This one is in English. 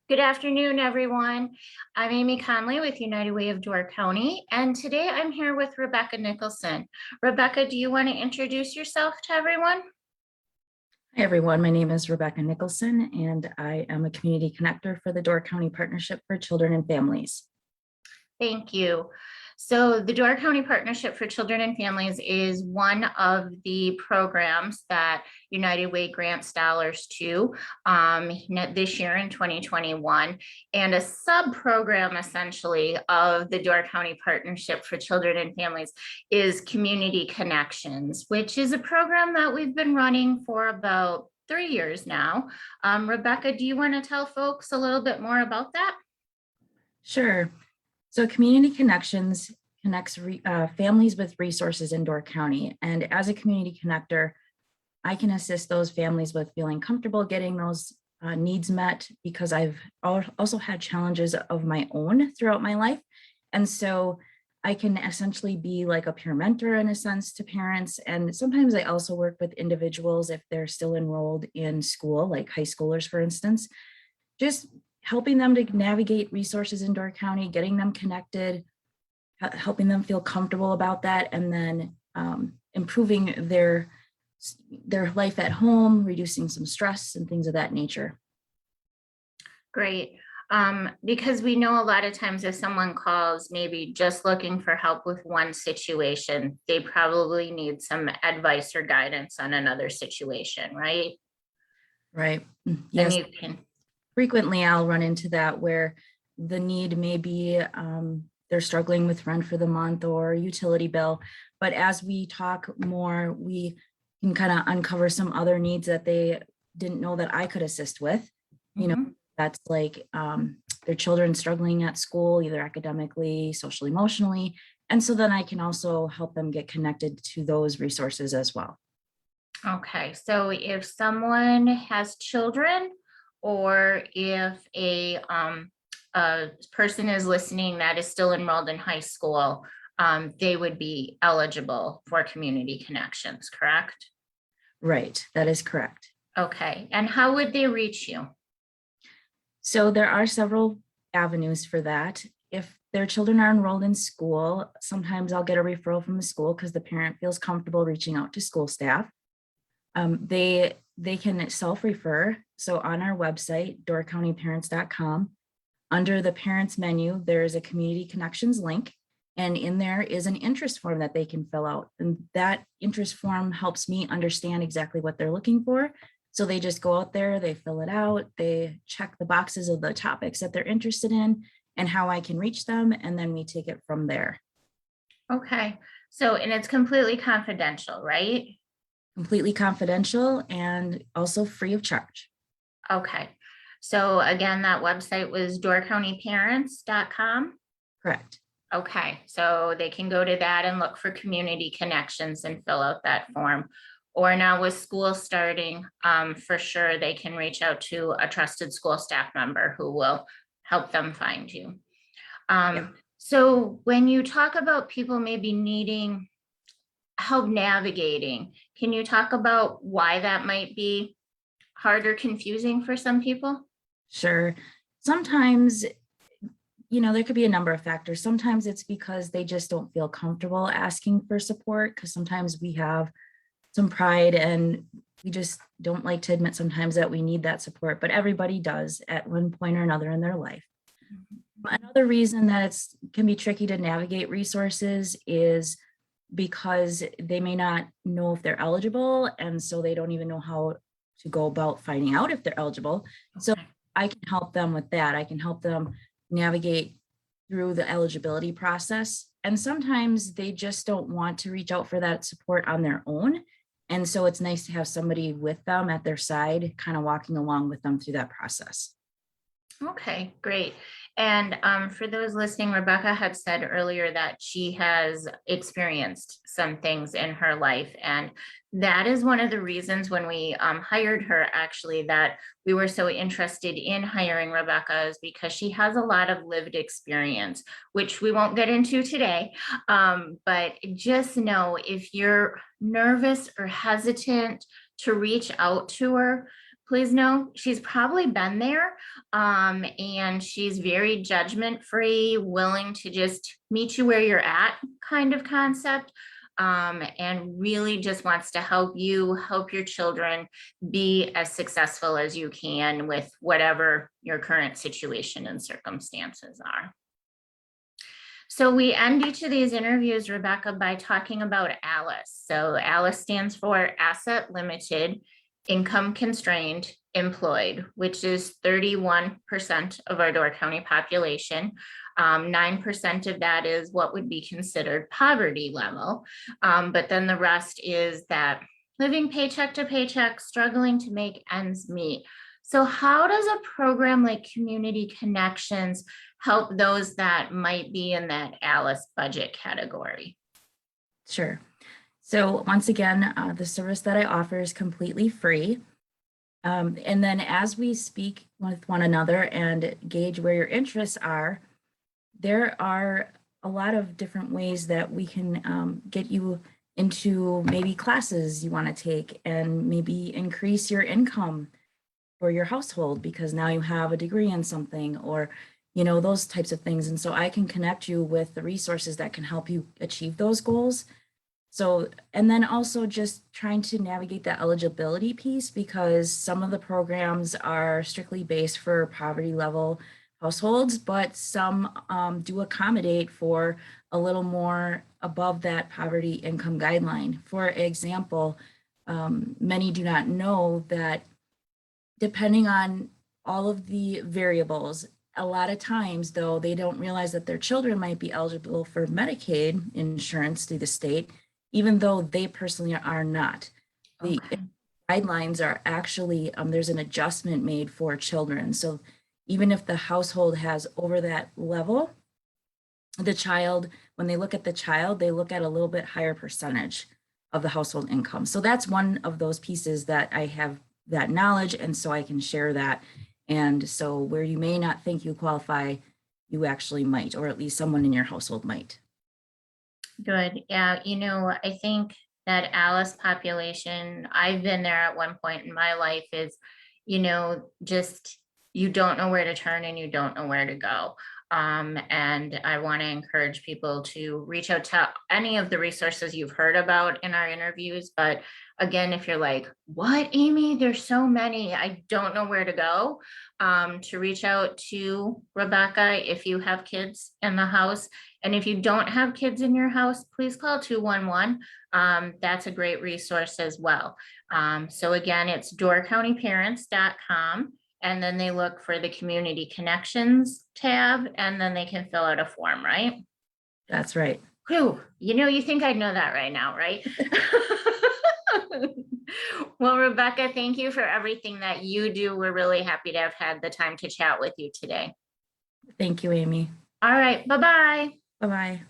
Good afternoon, everyone. I'm Amy Conley with United Way of Door County, and today I'm here with Rebecca Nicholson. Rebecca, do you want to introduce yourself to everyone? Hi, everyone. My name is Rebecca Nicholson, and I am a community connector for the Door County Partnership for Children and Families. Thank you. So the Door County Partnership for Children and Families is one of the programs that United Way grants dollars to this year in 2021, and a sub-program essentially of the Door County Partnership for Children and Families is Community Connections, which is a program that we've been running for about 3 years now. Rebecca, do you want to tell folks a little bit more about that? Sure. So Community Connections connects families with resources in Door County. And as a community connector, I can assist those families with feeling comfortable getting those needs met because I've also had challenges of my own throughout my life. And so I can essentially be like a peer mentor in a sense to parents. And sometimes I also work with individuals if they're still enrolled in school, like high schoolers, for instance, just helping them to navigate resources in Door County, getting them connected, helping them feel comfortable about that, and then improving their life at home, reducing some stress and things of that nature. Great. Because we know a lot of times if someone calls maybe just looking for help with one situation, they probably need some advice or guidance on another situation, right? Right. And Yes. you can, Frequently I'll run into that where the need may be they're struggling with rent for the month or utility bill. But as we talk more, we can kind of uncover some other needs that they didn't know that I could assist with. You know, that's like their children struggling at school, either academically, socially, emotionally. And so then I can also help them get connected to those resources as well. okay, so if someone has children or if a person is listening that is still enrolled in high school, they would be eligible for community connections, correct? Right, that is correct. Okay, and how would they reach you? So there are several avenues for that. If their children are enrolled in school, sometimes I'll get a referral from the school because the parent feels comfortable reaching out to school staff. They can self-refer. So on our website, doorcountyparents.com, under the parents menu, there is a community connections link. And in there is an interest form that they can fill out. And that interest form helps me understand exactly what they're looking for. So they just go out there, they fill it out, they check the boxes of the topics that they're interested in and how I can reach them. And then we take it from there. Okay, so, and it's completely confidential, right? Completely confidential and also free of charge. Okay, so again, that website was doorcountyparents.com. Correct. Okay, so they can go to that and look for community connections and fill out that form. Or now with school starting, for sure, they can reach out to a trusted school staff member who will help them find you. So when you talk about people maybe needing help navigating, can you talk about why that might be hard or confusing for some people? Sure. Sometimes, there could be a number of factors. Sometimes it's because they just don't feel comfortable asking for support because sometimes we have some pride and we just don't like to admit sometimes that we need that support, but everybody does at one point or another in their life. Another reason that it can be tricky to navigate resources is because they may not know if they're eligible, and so they don't even know how to go about finding out if they're eligible. So I can help them with that. I can help them navigate through the eligibility process. And sometimes they just don't want to reach out for that support on their own. And so it's nice to have somebody with them at their side, kind of walking along with them through that process. Okay, great. And for those listening, Rebecca had said earlier that she has experienced some things in her life. And that is one of the reasons when we hired her, actually, that we were so interested in hiring Rebecca, is because she has a lot of lived experience, which we won't get into today. But just know if you're nervous or hesitant to reach out to her, please know she's probably been there. And she's very judgment free, willing to just meet you where you're at kind of concept. And really just wants to help you, help your children be as successful as you can with whatever your current situation and circumstances are. So we end each of these interviews, Rebecca, by talking about ALICE. So ALICE stands for Asset Limited, Income Constrained, Employed, which is 31% of our Door County population. 9% of that is what would be considered poverty level. But then the rest is that living paycheck to paycheck, struggling to make ends meet. So how does a program like Community Connections help those that might be in that ALICE budget category? Sure. So once again, the service that I offer is completely free. And then as we speak with one another and gauge where your interests are, there are a lot of different ways that we can get you into maybe classes you want to take and maybe increase your income for your household because now you have a degree in something, or those types of things. And so I can connect you with the resources that can help you achieve those goals. So, and then also just trying to navigate that eligibility piece, because some of the programs are strictly based for poverty level households, but some do accommodate for a little more above that poverty income guideline. For example, many do not know that depending on all of the variables, a lot of times though, they don't realize that their children might be eligible for Medicaid insurance through the state, even though they personally are not. The guidelines are actually, there's an adjustment made for children. So even if the household has over that level, the child, when they look at the child, they look at a little bit higher percentage of the household income. So that's one of those pieces that I have that knowledge, and so I can share that. And so where you may not think you qualify, you actually might, or at least someone in your household might. Good. Yeah. I think that ALICE population, I've been there at one point in my life, is, just you don't know where to turn and you don't know where to go. And I want to encourage people to reach out to any of the resources you've heard about in our interviews. But again, if you're like, what, Amy, there's so many, I don't know where to go, to reach out to Rebecca if you have kids in the house. And if you don't have kids in your house, please call 211. That's a great resource as well. So again, it's doorcountyparents.com. And then they look for the Community Connections tab, and then they can fill out a form, right? That's right. Whew, you think I'd know that right now, right? Well, Rebecca, thank you for everything that you do. We're really happy to have had the time to chat with you today. Thank you, Amy. All right, bye-bye. Bye-bye.